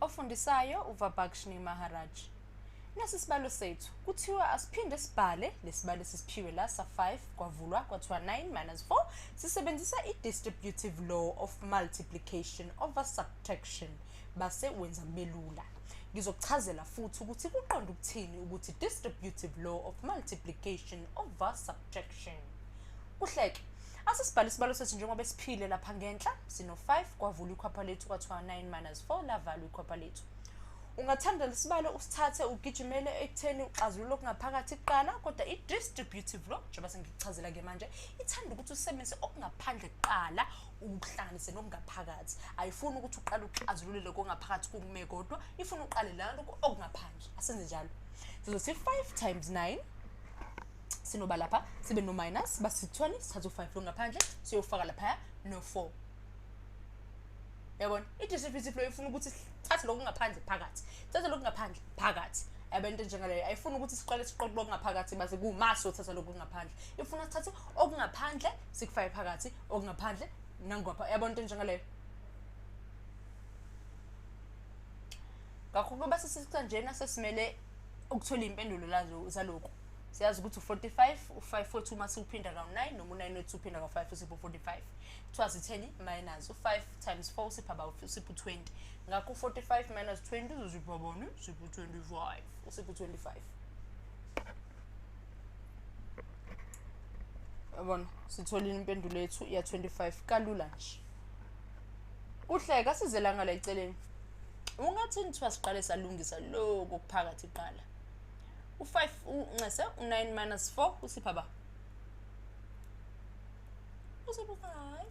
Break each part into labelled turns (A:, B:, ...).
A: Ofundisayo uVabhakshini Maharaj. Nasi sibalo sethu kuthiwa asiphinde sibhale lesibalo sisiphiwe la sa5 kwavulwa kwathiwa 9 minus 4 sisebenzisa i-distributive law of multiplication over subtraction base wenza kubelula. Ngizokuchazela futhi ukuthi kuqonda ukuthini ukuthi distributive law of multiplication over subtraction. Kuhleke asisibhale isibalo sethu njengoba siphile lapha ngenhla sino 5 kwavula ikhwapha lethu kwathiwa 9 minus 4 lavalwa ikhwapha lethu. Ungathanda lesibalo usithathe ugijimele ekutheni uxazulule okungaphakathi kuqala kodwa i-distributive law njengoba sengichazela ke manje ithanda ukuthi usebenzise okungaphandle kuqala ukuhlanganise nokungaphakathi. Ayifuni ukuthi uqale uxazulule okungaphakathi kukume kodwa ifuna uqale la okungaphandle. Asenze njalo. Sizothi 5 times 9 sinoba lapha sibe no minus basithoni sithatha u5 lo ngaphandle siyofaka lapha no 4. Yabona i-distributive law ifuna ukuthi sithathe lokungaphandle phakathi. Sithathe lokungaphandle phakathi. Abantu njengaleyo ayifuna ukuthi siqale siqoqe lokungaphakathi base kumaso uthatha lokungaphandle. Ifuna sithathe okungaphandle sikufake phakathi okungaphandle nangapha. Yabona into njengaleyo. Ngakho kuba sesikanjena sesimele ukuthola impendulo lazo zalokho. Siyazi ukuthi u45 u5 wethu mase uphinda ka9 noma u9 wethu uphinda ka5 usipho 45. Kuthiwa sitheni minus u5 times 4 usipha ba usipho 20. Ngakho 45 minus 20 uzipha boni usipho 25 usipho 25. Yabona sithola impendulo yethu ya 25 kalula nje. Uhleka sizela ngala eceleni. Ungathini thiwa siqale salungisa lokho kuphakathi iqala. U5 unqese u9 minus 4 usipha ba usipho 5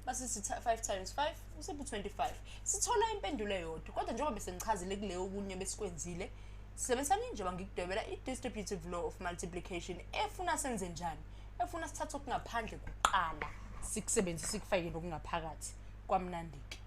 A: base sithi 5 times 5 usipho 25. Sithola impendulo eyodwa kodwa njengoba bese ngichazile kuleyo okunye besikwenzile sisebenzisa njengoba ngikudwebela i-distributive law of multiplication efuna senze njani. Efuna sithathe okungaphandle kuqala sikusebenzise sikufake nokungaphakathi kwamnandiki.